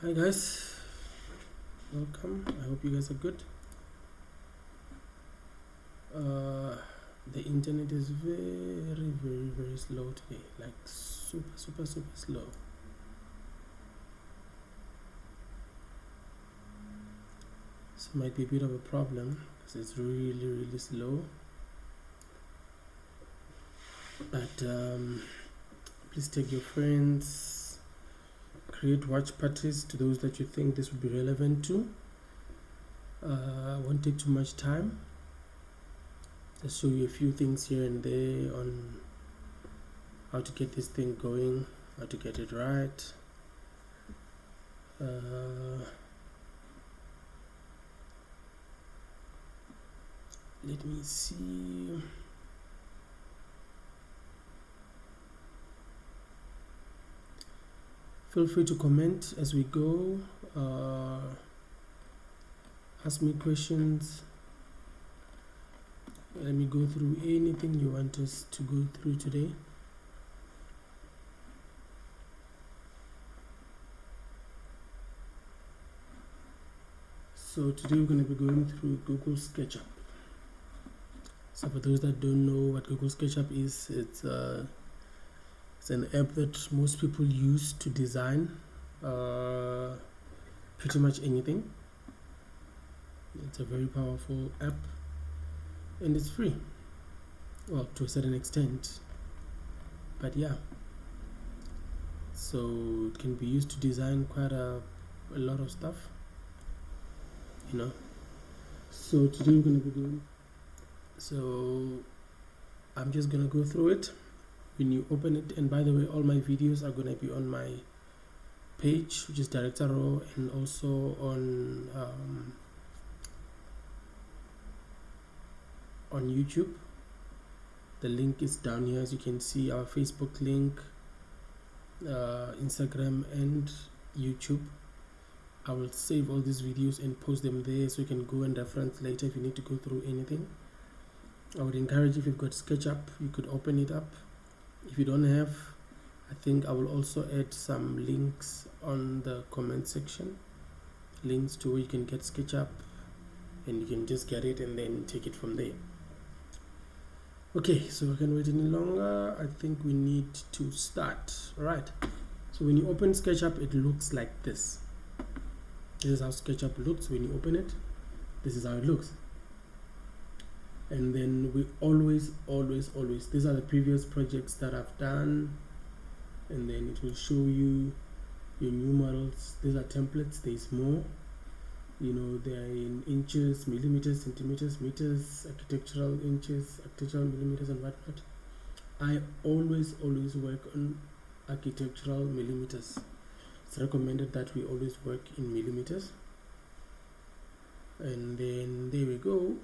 Hi guys, welcome. I hope you guys are good. The internet is very slow today, like super slow. So it might be a bit of a problem because it's really slow. But please take your friends, create watch parties to those that you think this would be relevant to. Won't take too much time. Just show you a few things here and there on how to get this thing going, how to get it right. Let me see. Feel free to comment as we go. Ask me questions. Let me go through anything you want us to go through today. So today we're going to be going through Google SketchUp. So for those that don't know what Google SketchUp is, it's an app that most people use to design pretty much anything. It's a very powerful app and it's free, well, to a certain extent, but yeah, so it can be used to design quite a lot of stuff, you know. So today we're going to be doing, so I'm just going to go through it when you open it. And by the way, all my videos are going to be on my page, which is Director Raw, and also on YouTube. The link is down here, as you can see, our Facebook link, Instagram and YouTube. I will save all these videos and post them there so you can go and reference later if you need to go through anything. I would encourage, if you've got SketchUp, you could open it up. If you don't have, I think I will also add some links on the comment section, links to where you can get SketchUp, and you can just get it and then take it from there. Okay, so we can wait any longer. I think we need to start. All right, so when you open SketchUp, it looks like this. This is how SketchUp looks when you open it. This is how it looks. And then we always, these are the previous projects that I've done, and then it will show you your new models. These are templates. There's more, you know, they are in inches, millimeters, centimeters, meters, architectural inches, architectural millimeters, and whatnot. I always work on architectural millimeters. It's recommended that we always work in millimeters. And then there we go.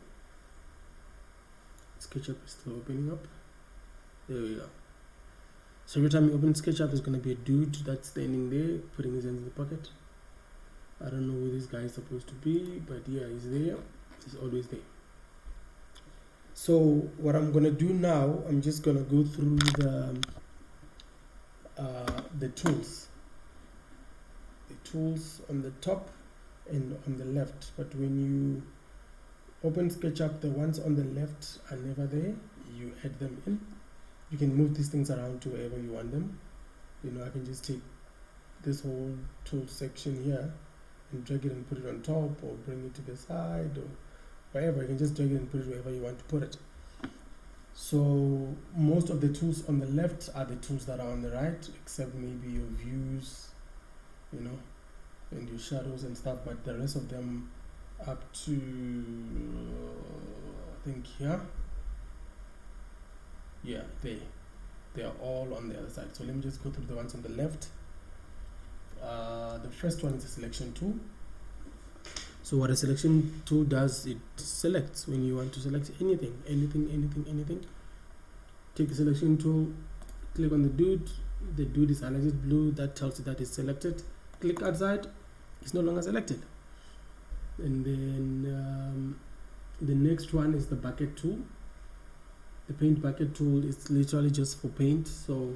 SketchUp is still opening up. There we go. So every time you open SketchUp, there's going to be a dude that's standing there putting his hands in the pocket. I don't know who this guy is supposed to be, but yeah, he's there. He's always there. So what I'm going to do now, I'm just going to go through the tools. The tools on the top and on the left. But when you open SketchUp, the ones on the left are never there. You add them in. You can move these things around to wherever you want them. You know, I can just take this whole tool section here and drag it and put it on top, or bring it to the side, or wherever. You can just drag it and put it wherever you want to put it. So most of the tools on the left are the tools that are on the right, except maybe your views, you know, and your shadows and stuff, but the rest of them up to I think here, yeah, they are all on the other side. So let me just go through the ones on the left. The first one is a selection tool. So what a selection tool does, it selects when you want to select anything. Take the selection tool, click on the dude is highlighted blue, that tells you that it's selected. Click outside, it's no longer selected. And then the next one is the bucket tool. The paint bucket tool is literally just for paint, so,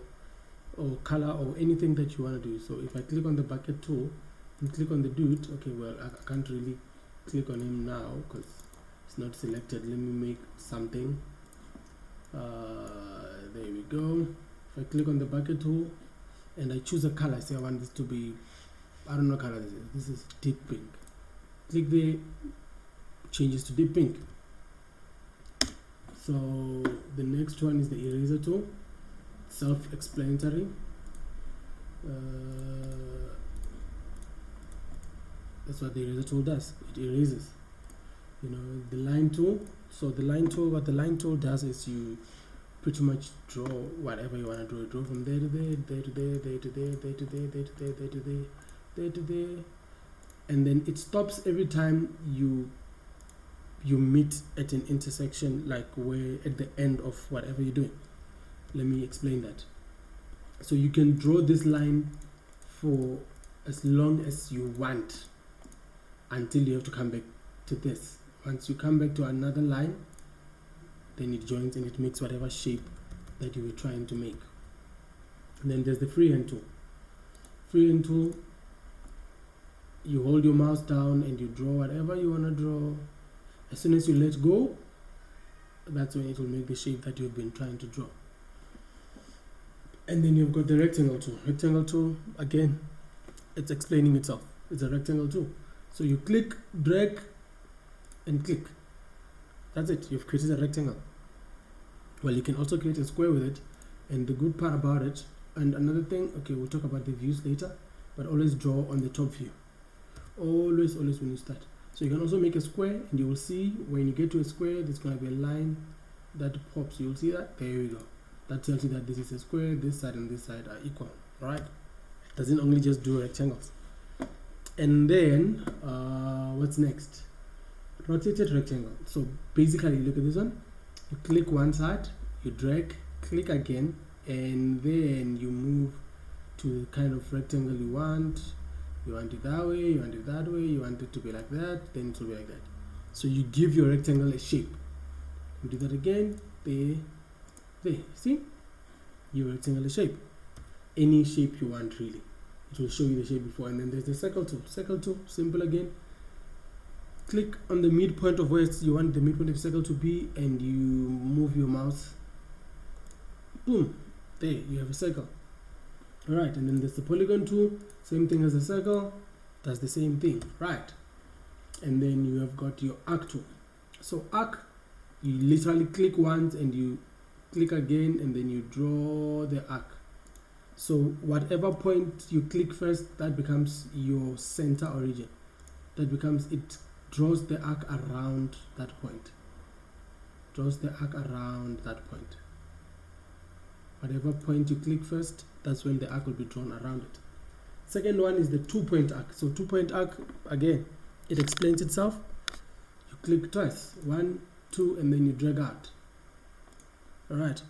or color, or anything that you want to do. So if I click on the bucket tool, and click on the dude. Okay, well, I can't really click on him now because it's not selected. Let me make something. There we go. If I click on the bucket tool and I choose a color, say I want this to be, I don't know what color this is. This is deep pink. Click there, changes to deep pink. So the next one is the eraser tool, self-explanatory. That's what the eraser tool does. It erases. You know, the line tool. So the line tool, what the line tool does is you pretty much draw whatever you want to draw. Draw from there to there, there to there, there to there, there to there, there to there, there to there, there to there, and then it stops every time you meet at an intersection, like where at the end of whatever you're doing. Let me explain that. So you can draw this line for as long as you want until you have to come back to this. Once you come back to another line, then it joins and it makes whatever shape that you were trying to make. And then there's the freehand tool. Freehand tool, you hold your mouse down and you draw whatever you want to draw. As soon as you let go, that's when it will make the shape that you've been trying to draw. And then you've got the rectangle tool. Rectangle tool, again, it's explaining itself. It's a rectangle tool. So you click, drag, and click. That's it. You've created a rectangle. Well, you can also create a square with it. And the good part about it, and another thing, okay, we'll talk about the views later, but always draw on the top view. Always when you start. So you can also make a square, and you will see when you get to a square, there's going to be a line that pops. You'll see that. There we go. That tells you that this is a square. This side and this side are equal. Right? Doesn't only just do rectangles. And then what's next? Rotated rectangle. So basically, look at this one. You click one side, you drag, click again, and then you move to the kind of rectangle you want. You want it that way, you want it that way, you want it to be like that, then it will be like that. So you give your rectangle a shape. You do that again, there, see? Your rectangle a shape. Any shape you want, really. It will show you the shape before. And then there's the circle tool. Circle tool, simple again. Click on the midpoint of where you want the midpoint of the circle to be, and you move your mouse. Boom, there, you have a circle. Alright, and then there's the polygon tool, same thing as the circle, does the same thing, right? And then you have got your arc tool. So arc, you literally click once and you click again, and then you draw the arc. So whatever point you click first, that becomes your center origin. That becomes, it draws the arc around that point. Draws the arc around that point. Whatever point you click first, that's when the arc will be drawn around it. Second one is the 2-point arc. So 2-point arc, again, it explains itself. You click twice, 1, 2, and then you drag out. Alright,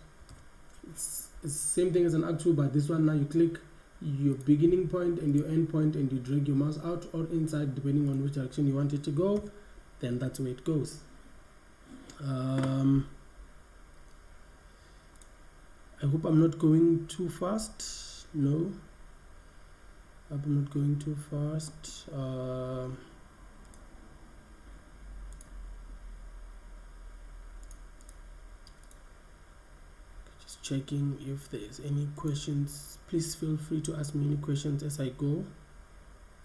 it's the same thing as an arc tool, but this one now you click your beginning point and your end point, and you drag your mouse out or inside depending on which direction you want it to go. Then that's where it goes. I hope I'm not going too fast. No, I hope I'm not going too fast. Just checking if there's any questions. Please feel free to ask me any questions as I go.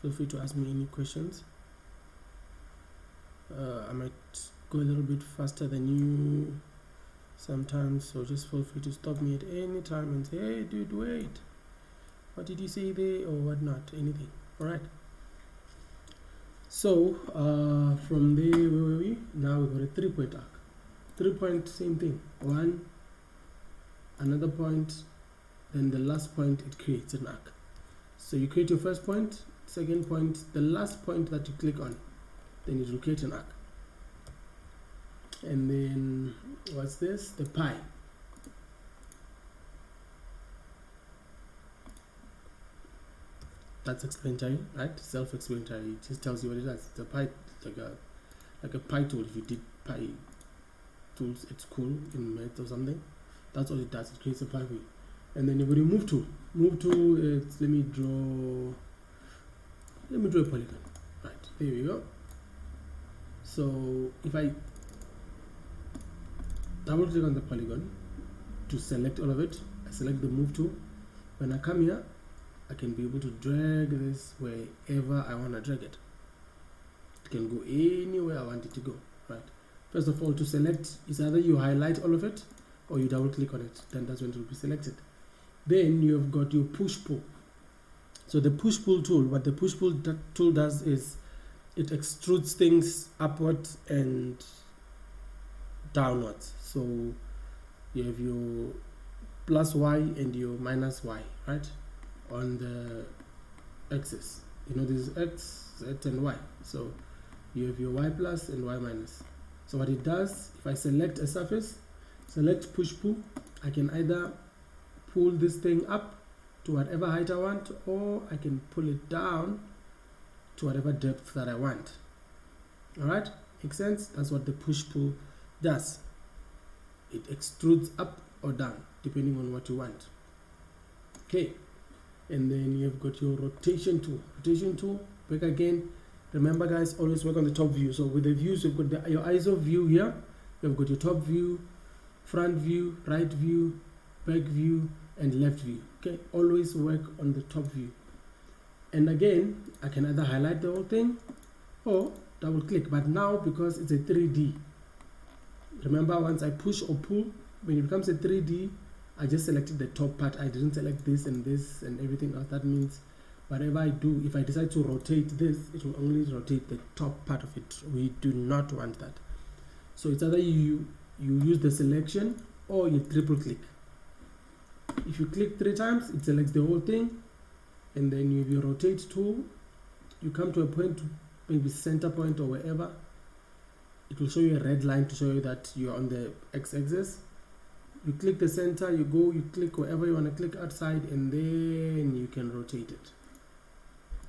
Feel free to ask me any questions. I might go a little bit faster than you sometimes, so just feel free to stop me at any time and say, hey dude, wait, what did you say there, or whatnot, anything. Alright, so from there, where were we? Now we've got a 3-point arc. 3-point, same thing, 1, another point, then the last point, it creates an arc. So you create your first point, second point, the last point that you click on, then it will create an arc. And then what's this? The pie. That's explanatory, right? Self-explanatory. It just tells you what it does. The pie, like a pie tool. If you did pie tools at school in math or something, that's all it does. It creates a pie for you. And then you're going to move to. Let me draw let me draw a polygon. Right, there we go. So if I double click on the polygon to select all of it, I select the move tool. When I come here, I can be able to drag this wherever I want to drag it. It can go anywhere I want it to go. Right. First of all, to select is either you highlight all of it or you double click on it, then that's when it will be selected. Then you have got your push pull. So the push pull tool, what the push pull tool does is it extrudes things upwards and downwards. So you have your plus y and your minus y, right, on the axis. You know, this is x, z, and y. So you have your y plus and y minus. So what it does, if I select a surface, select push pull, I can either pull this thing up to whatever height I want, or I can pull it down to whatever depth that I want. All right, makes sense? That's what the push pull does. It extrudes up or down depending on what you want. Okay, and then you've got your rotation tool. Rotation tool, back again. Remember guys, always work on the top view. So with the views, you've got your ISO view here. You've got your top view, front view, right view, back view, and left view. Okay, always work on the top view. And again, I can either highlight the whole thing or double click. But now, because it's a 3D, remember once I push or pull, when it becomes a 3D, I just selected the top part. I didn't select this and everything else. That means whatever I do, if I decide to rotate this, it will only rotate the top part of it. We do not want that. So it's either you use the selection or you triple click. If you click 3 times, it selects the whole thing, and then you have your rotate tool. You come to a point, maybe center point or wherever. It will show you a red line to show you that you are on the x-axis. You click the center, you go, you click wherever you want to click outside, and then you can rotate it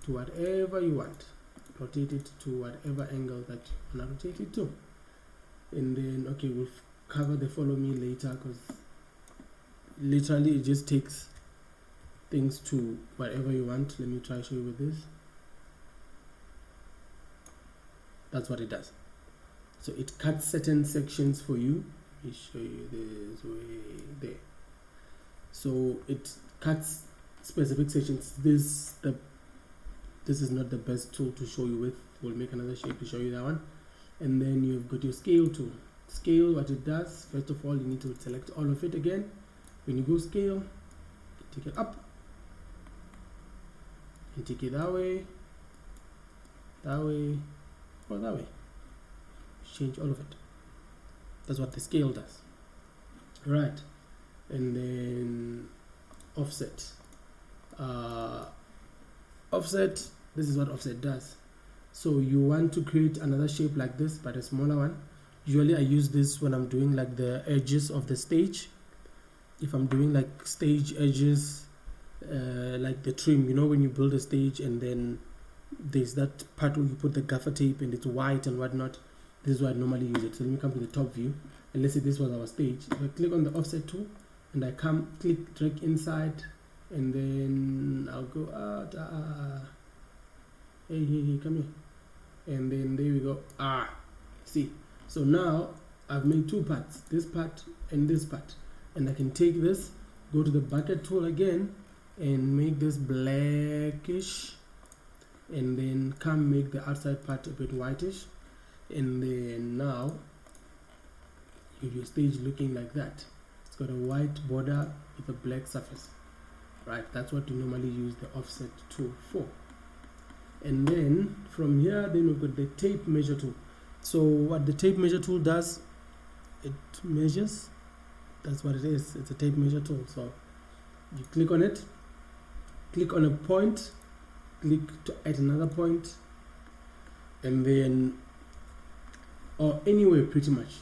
to whatever you want. Rotate it to whatever angle that you want to rotate it to. And then, okay, we'll cover the follow me later, because literally it just takes things to whatever you want. Let me try to show you with this. That's what it does. So it cuts certain sections for you. Let me show you this way there. So it cuts specific sections. This is not the best tool to show you with. We'll make another shape to show you that one. And then you've got your scale tool. Scale, what it does, first of all, you need to select all of it again. When you go scale, take it up and take it that way, or that way. Change all of it. That's what the scale does. Right. And then offset. Offset, this is what offset does. So you want to create another shape like this, but a smaller one. Usually I use this when I'm doing like the edges of the stage. If I'm doing like stage edges, like the trim, you know, when you build a stage and then there's that part where you put the gaffer tape and it's white and whatnot. This is why I normally use it. So let me come to the top view, and let's say this was our stage. If I click on the offset tool and I click drag inside, and then I'll go out. Hey, come here. And then there we go. See. So now I've made 2 parts, this part and this part. And I can take this, go to the bucket tool again, and make this blackish, and then come make the outside part a bit whitish, and then now you have your stage looking like that. It's got a white border with a black surface. Right, that's what you normally use the offset tool for. And then from here, then we've got the tape measure tool. So what the tape measure tool does, it measures. That's what it is. It's a tape measure tool. So you click on it, click on a point, click to add another point, and then, or anywhere pretty much,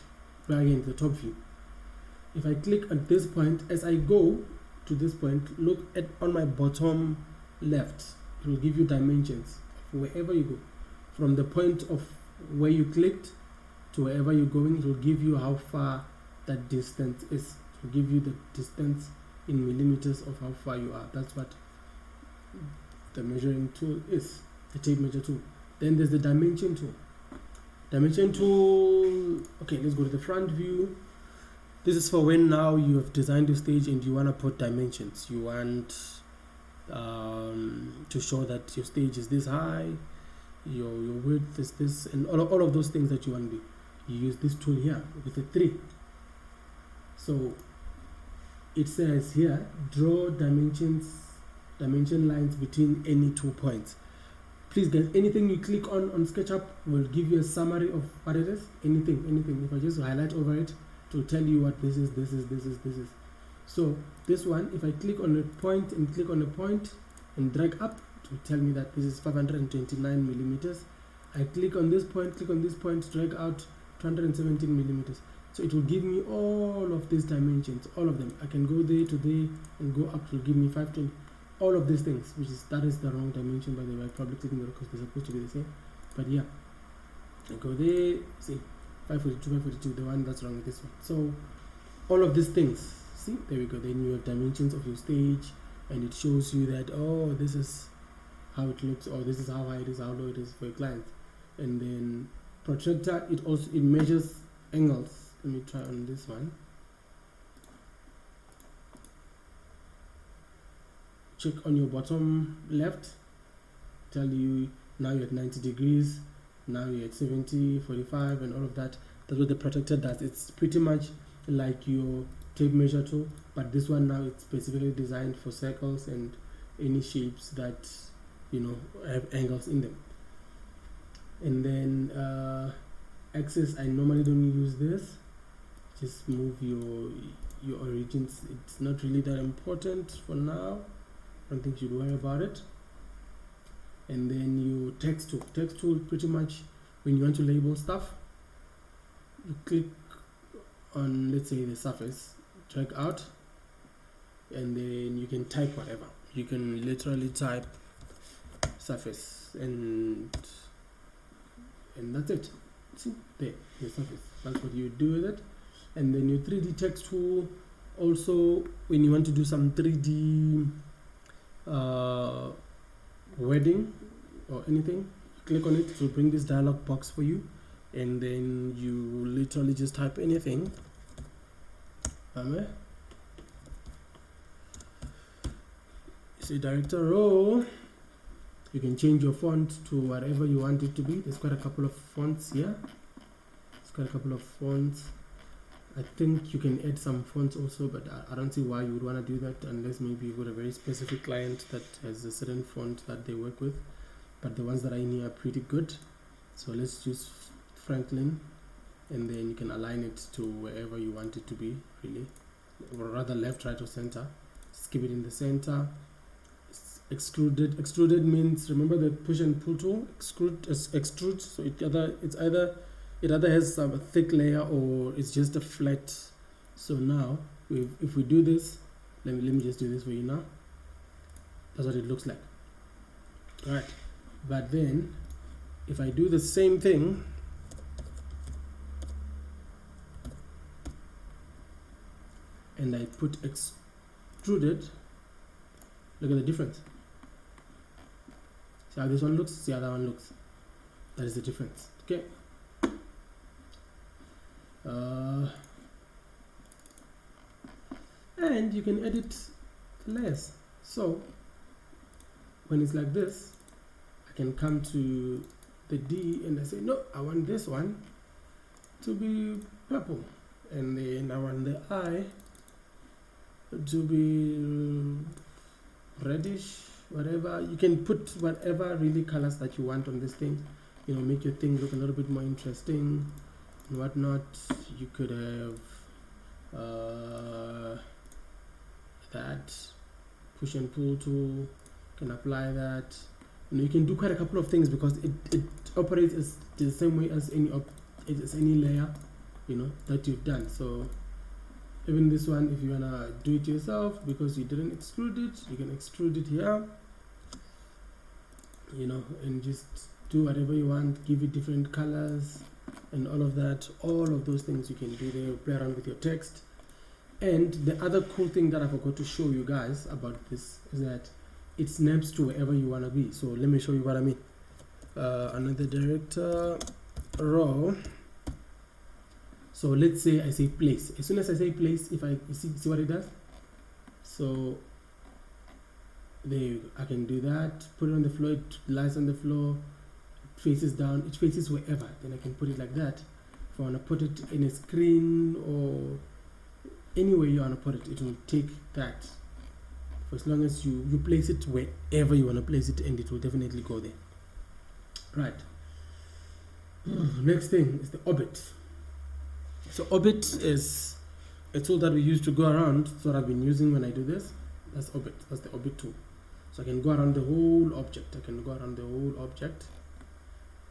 right again, the top view. If I click at this point, as I go to this point, look at on my bottom left, it will give you dimensions of wherever you go. From the point of where you clicked to wherever you're going, it will give you how far that distance is. It will give you the distance in millimeters of how far you are. That's what the measuring tool is. the tape measure tool. Then there's the dimension tool. Dimension tool, okay, let's go to the front view. This is for when now you have designed your stage and you want to put dimensions. You want to show that your stage is this high, your width is this, and all of those things that you want to do. You use this tool here with a 3. So it says here, draw dimension lines between any 2 points. Please guys, anything you click on SketchUp will give you a summary of what it is. Anything. If I just highlight over it, it will tell you what this is. So this one, if I click on a point and click on a point and drag up, it will tell me that this is 529 millimeters. I click on this point, drag out 217 millimeters. So it will give me all of these dimensions, all of them. I can go there to there and go up to give me 520. All of these things, that is the wrong dimension, by the way. I probably clicking it because they're supposed to be the same. But yeah, I go there, see, 542, the one that's wrong with this one. So all of these things, see, there we go. Then you have dimensions of your stage, and it shows you that, oh, this is how it looks, or this is how high it is, how low it is for your client. And then protractor, it measures angles. Let me try on this one. Check on your bottom left, tell you now you're at 90 degrees, now you're at 70, 45, and all of that. That's what the protractor does. It's pretty much like your tape measure tool, but this one now it's specifically designed for circles and any shapes that have angles in them. And then axis, I normally don't use this. Just move your origins. It's not really that important for now. I don't think you should worry about it. And then your text tool, pretty much when you want to label stuff, you click on, let's say, the surface, drag out, and then you can type whatever. You can literally type surface, and that's it. See, there, the surface. That's what you do with it. And then your 3D text tool, also when you want to do some 3D wording or anything, click on it to bring this dialog box for you, and then you literally just type anything. See, director row, you can change your font to whatever you want it to be. There's quite a couple of fonts here. I think you can add some fonts also, but I don't see why you would want to do that unless maybe you've got a very specific client that has a certain font that they work with. But the ones that are in here are pretty good. So let's use Franklin, and then you can align it to wherever you want it to be, really. Or rather left, right, or center. Just keep it in the center. Extruded means, remember the push and pull tool? Extrude. So it either has a thick layer or it's just a flat. So now if we do this, let me just do this for you now. That's what it looks like. All right, but then if I do the same thing, and I put extruded, look at the difference. See how this one looks, see how that one looks. That is the difference. Okay. And you can edit layers. So when it's like this, I can come to the D and I say, no, I want this one to be purple, and then I want the eye to be reddish, whatever. You can put whatever really colors that you want on this thing, make your thing look a little bit more interesting and whatnot. You could have that push and pull tool, can apply that. You can do quite a couple of things because it operates as the same way as any layer that you've done. So even this one, if you wanna do it yourself because you didn't extrude it, you can extrude it here, and just do whatever you want, give it different colors and all of that. All of those things you can do there, play around with your text. And the other cool thing that I forgot to show you guys about this is that it snaps to wherever you want to be. So let me show you what I mean. another director row. So let's say I say place. As soon as I say place, if I see what it does. So there you go. I can do that, put it on the floor, it lies on the floor, it faces down, it faces wherever, then I can put it like that. If I want to put it in a screen or anywhere you want to put it, it will take that. For as long as you place it wherever you want to place it, and it will definitely go there. Right. Next thing is the orbit. So orbit is a tool that we use to go around. That's what I've been using when I do this. That's orbit. That's the orbit tool. So I can go around the whole object. I can go around the whole object,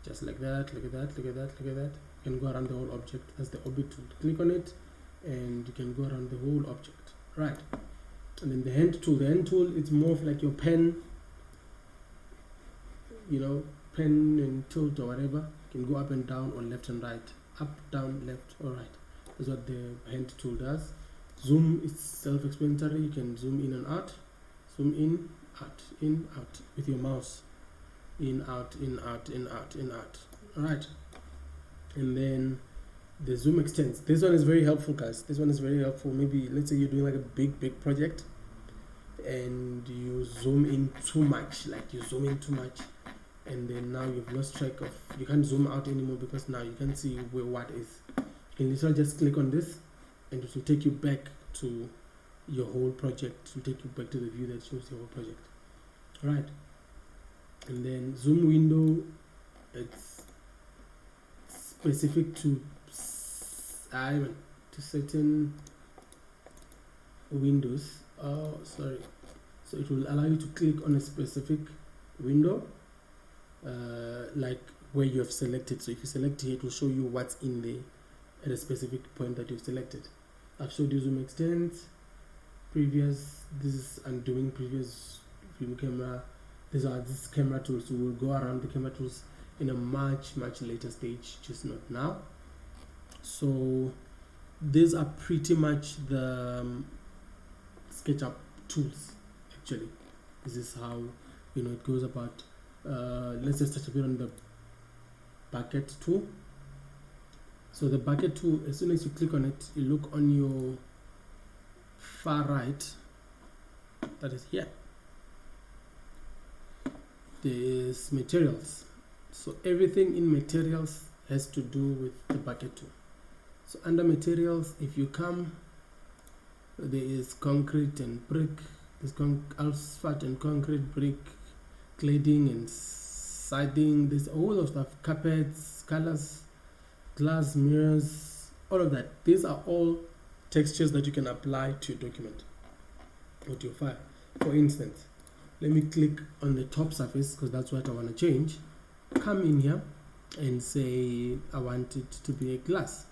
just like that. Look at that. Look at that. Look at that. You can go around the whole object. That's the orbit tool. Click on it, and you can go around the whole object. Right. And then the hand tool. The hand tool, it's more of like your pen. You know, pen and tilt or whatever. You can go up and down or left and right. Up, down, left, or right. That's what the hand tool does. Zoom is self-explanatory. You can zoom in and out. Zoom in, out with your mouse. In, out, in, out, in, out, in, out. Alright. And then the zoom extends. This one is very helpful, guys. This one is very helpful. Maybe let's say you're doing like a big project and you zoom in too much. Like you zoom in too much, and then now you've lost track of, you can't zoom out anymore because now you can't see where what is. You can literally just click on this and it will take you back to your whole project. It will take you back to the view that shows your whole project. Right. And then zoom window, it's specific to certain windows. Oh, sorry. So it will allow you to click on a specific window, like where you have selected. So if you select here, it will show you what's in there at a specific point that you've selected. I've showed you zoom extends, previous, this is undoing previous view camera. These are these camera tools. So we'll go around the camera tools in a much later stage, just not now. So these are pretty much the SketchUp tools. Actually, this is how it goes about. Let's just touch a bit on the bucket tool. So the bucket tool, as soon as you click on it, you look on your far right, that is here, there is materials. So everything in materials has to do with the bucket tool. So under materials, if you come, there is concrete and brick, there's asphalt and concrete, brick, cladding and siding, there's all of stuff, carpets, colors, glass, mirrors, all of that. These are all textures that you can apply to your document or to your file. For instance, let me click on the top surface because that's what I want to change. Come in here and say I want it to be a glass,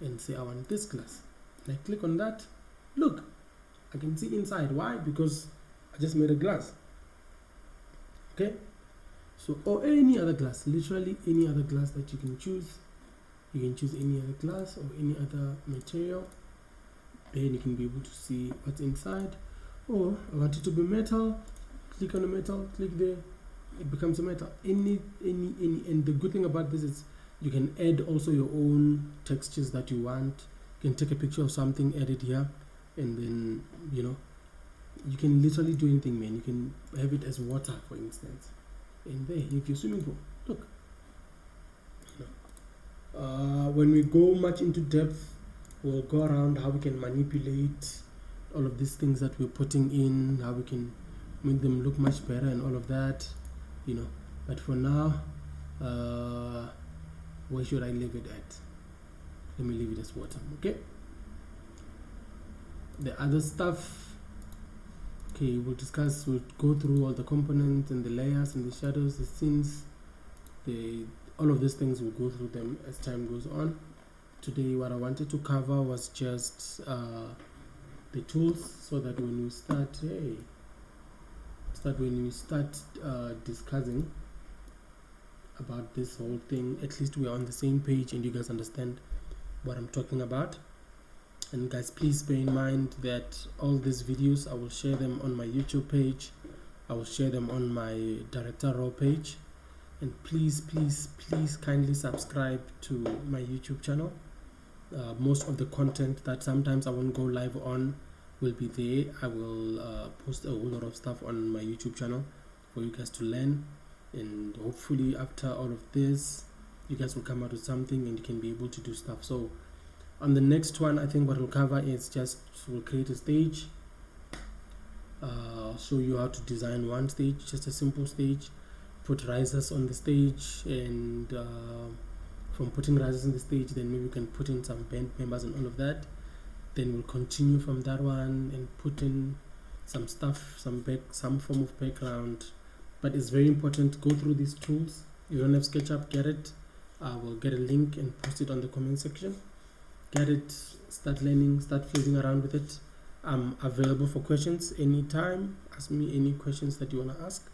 and say I want this glass, and I click on that. Look, I can see inside. Why? Because I just made a glass. Okay, so or any other glass, literally any other glass that you can choose. You can choose any other glass or any other material, and you can be able to see what's inside. Or I want it to be metal. Click on the metal, click there, it becomes a metal. Any, and the good thing about this is you can add also your own textures that you want. You can take a picture of something, add it here, and then you can literally do anything, man. You can have it as water, for instance, and there, if you're swimming pool, look. When we go much into depth, we'll go around how we can manipulate all of these things that we're putting in, how we can make them look much better and all of that, but for now, where should I leave it at? Let me leave it as water. Okay, the other stuff, okay, we'll go through all the components and the layers and the shadows, the scenes, all of these things. We'll go through them as time goes on. Today what I wanted to cover was just the tools, so that when we start discussing about this whole thing, at least we're on the same page and you guys understand what I'm talking about. And guys, please bear in mind that all these videos, I will share them on my YouTube page, I will share them on my director raw page, And please kindly subscribe to my YouTube channel. Most of the content that sometimes I won't go live on will be there. I will post a whole lot of stuff on my YouTube channel for you guys to learn, and hopefully after all of this you guys will come out with something and you can be able to do stuff. So on the next one, I think what we'll cover is we'll create a stage, show you how to design one stage, just a simple stage, put risers on the stage, and from putting risers on the stage, then maybe we can put in some band members and all of that. Then we'll continue from that one and put in some stuff, some form of background. But it's very important to go through these tools. If you don't have SketchUp, get it. I will get a link and post it on the comment section. Get it, start learning, start fiddling around with it. I'm available for questions anytime. Ask me any questions that you want to ask.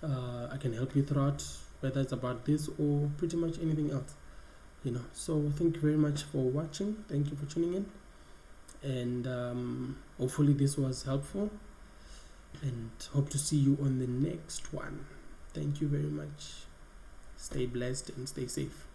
I can help you throughout, whether it's about this or pretty much anything else, So thank you very much for watching. Thank you for tuning in, and hopefully this was helpful, and hope to see you on the next one. Thank you very much. Stay blessed and stay safe.